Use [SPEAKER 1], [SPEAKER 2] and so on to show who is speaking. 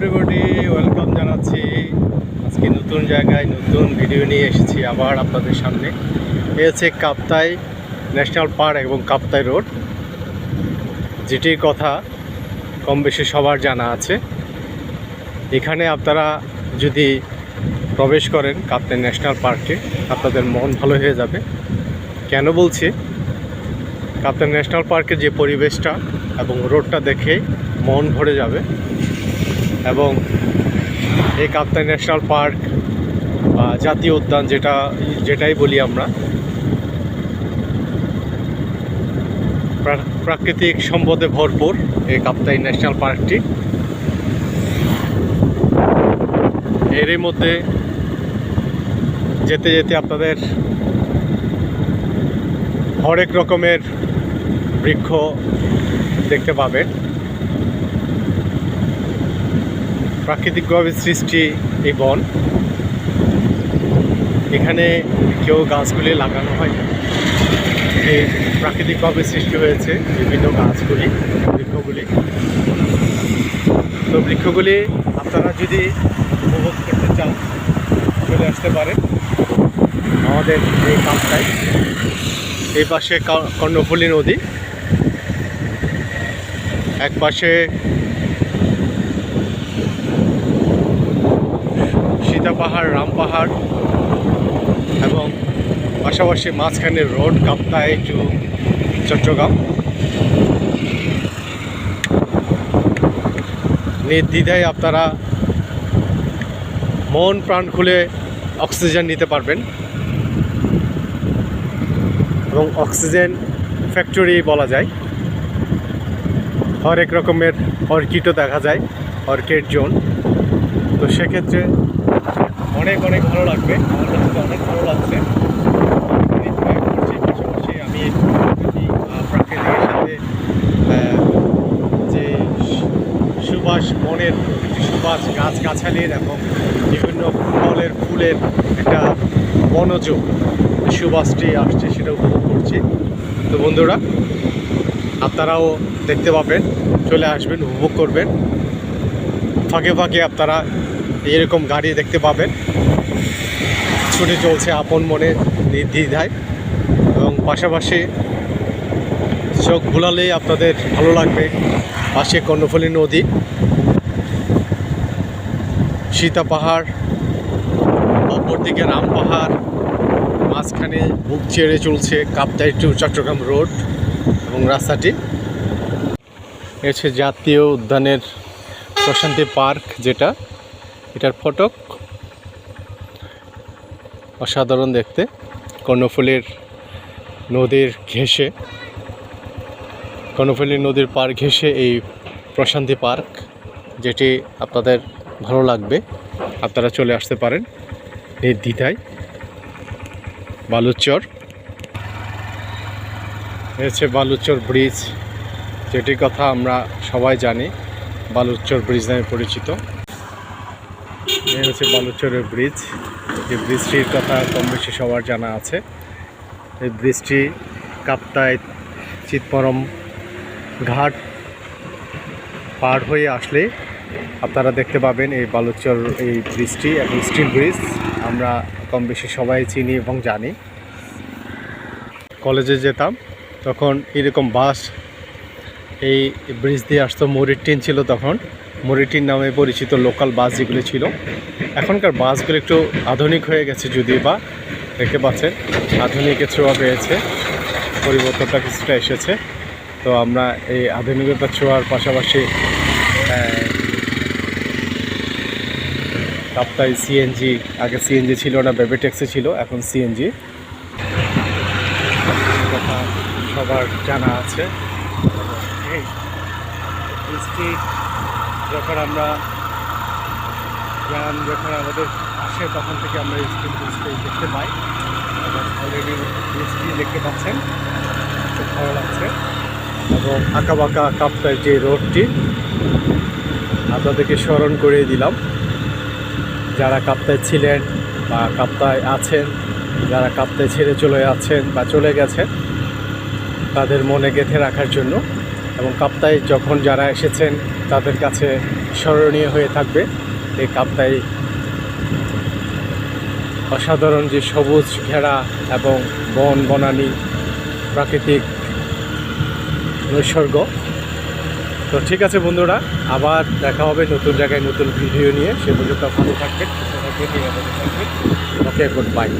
[SPEAKER 1] Everybody, welcome জানাচ্ছি। আজকে নতুন জায়গায় নতুন ভিডিও নিয়ে এসেছি আবার আপনাদের সামনে। এ হচ্ছে কাপ্তাই ন্যাশনাল পার্ক এবং কাপ্তাই রোড, যেটির কথা কম বেশি সবার জানা আছে। এখানে আপনারা যদি প্রবেশ করেন কাপ্তাই ন্যাশনাল পার্কে, আপনাদের মন ভালো হয়ে যাবে। কেন বলছি, কাপ্তাই ন্যাশনাল পার্কের যে পরিবেশটা এবং রোডটা দেখে মন ভরে যাবে। এবং এই কাপ্তাই ন্যাশনাল পার্ক বা জাতীয় উদ্যান যেটাই বলি আমরা, প্রাকৃতিক সম্পদে ভরপুর এই কাপ্তাই ন্যাশনাল পার্কটি। এরই মধ্যে যেতে যেতে আপনাদের হরেক রকমের বৃক্ষ দেখতে পাবেন। প্রাকৃতিকভাবে সৃষ্টি এই বন, এখানে কেউ গাছগুলি লাগানো হয় না, এই প্রাকৃতিকভাবে সৃষ্টি হয়েছে বিভিন্ন বৃক্ষগুলি। তো বৃক্ষগুলি আপনারা যদি উপভোগ করতে চান চলে আসতে পারেন আমাদের এই কাপ্তাই। এই পাশে কর্ণফুলী নদী, এক পাশে সীতা পাহাড়, রাম পাহাড়, এবং পাশাপাশি মাঝখানে রোড কাপ্তাই টু চট্টগ্রাম। নির্দ্বিধায় আপনারা মন প্রাণ খুলে অক্সিজেন নিতে পারবেন। এবং অক্সিজেন ফ্যাক্টরি বলা যায়। হরেক রকমের অর্কিডও দেখা যায়, অর্কিড জোন। তো সেক্ষেত্রে অনেক ভালো লাগবে, আমার কাছে তো অনেক ভালো লাগছে। পাশাপাশি আমি প্রাকৃতিকের সাথে যে সুবাস, মনের সুবাস, গাছগাছালির এবং বিভিন্ন ফুলের একটা বনজ সুবাসটি আসছে, সেটা উপভোগ করছি। তো বন্ধুরা, আপনারাও দেখতে পাবেন, চলে আসবেন, উপভোগ করবেন। ফাঁকে ফাঁকে আপনারা এরকম গাড়ি দেখতে পাবেন, ছুটে চলছে আপন মনে নির্দ্বিধায়। এবং পাশাপাশি চোখ ভোলালেই আপনাদের ভালো লাগবে। পাশে কর্ণফুলী নদী, সীতা পাহাড়, অপরদিকে রাম পাহাড়, মাঝখানে বুক চেড়ে চলছে কাপ্তাই টু চট্টগ্রাম রোড এবং রাস্তাটি। হচ্ছে জাতীয় উদ্যানের প্রশান্তি পার্ক, এটার ফটক অসাধারণ দেখতে। কর্ণফুলীর নদীর পার ঘেঁষে এই প্রশান্তি পার্ক, যেটি আপনাদের ভালো লাগবে। আপনারা চলে আসতে পারেন নির্দ্বিধায়। বালুচর, হচ্ছে বালুচর ব্রিজ, যেটির কথা আমরা সবাই জানি, বালুচর ব্রিজ নামে পরিচিত। এই হচ্ছে বালুচরের ব্রিজ। এই ব্রিজটির কথা কম বেশি সবার জানা আছে। এই ব্রিজটি কাপ্তাই চিৎপরম ঘাট পার হয়ে আসলে আপনারা দেখতে পাবেন এই বালুচর এই ব্রিজটি, এবং স্টিল ব্রিজ আমরা কম বেশি সবাই চিনি এবং জানি। কলেজে যেতাম তখন এরকম বাস এই ব্রিজ দিয়ে আসতো। মরিটিন ছিল তখন, মরিটিন নামে পরিচিত লোকাল বাস যেগুলি ছিল। এখনকার বাসগুলো একটু আধুনিক হয়ে গেছে, যদিও বা দেখতে পাচ্ছেন আধুনিকের ছোঁয়া পেয়েছে, পরিবর্তনটা কিছুটা এসেছে। তো আমরা এই আধুনিকতার ছোঁয়ার পাশাপাশি কাপ্তাই সিএনজি, আগে সিএনজি ছিল না, বেবি ট্যাক্সি ছিল, এখন সিএনজি, কথা সবার জানা আছে। এই ব্রিজটি যখন আমাদের আসে তখন থেকে আমরা স্টিল ব্রিজটি দেখতে পাই, এবং অলরেডি ব্রিজটি দেখতে পাচ্ছেন, খুব ভালো লাগছে। এবং আঁকাবাঁকা কাপ্তাই যে রোডটি আপনাদেরকে স্মরণ করে দিলাম। যারা কাপ্তাই ছিলেন বা কাপ্তাই আছেন, যারা কাপ্তাই ছেড়ে চলে যাচ্ছেন বা চলে গেছেন, তাদের মনে গেঁথে রাখার জন্য। এবং কাপ্তাই যখন যারা এসেছেন তাদের কাছে স্মরণীয় হয়ে থাকবে এই কাপ্তাই অসাধারণ যে সবুজ ঘেরা এবং বন বনানী প্রাকৃতিক নৈসর্গ। তো ঠিক আছে বন্ধুরা, আবার দেখা হবে নতুন জায়গায় নতুন ভিডিও নিয়ে। সে পর্যন্ত ভালো থাকবেন, সুস্থ থাকবেন, নিরাপদে থাকবেন। ওকে, গুড বাই।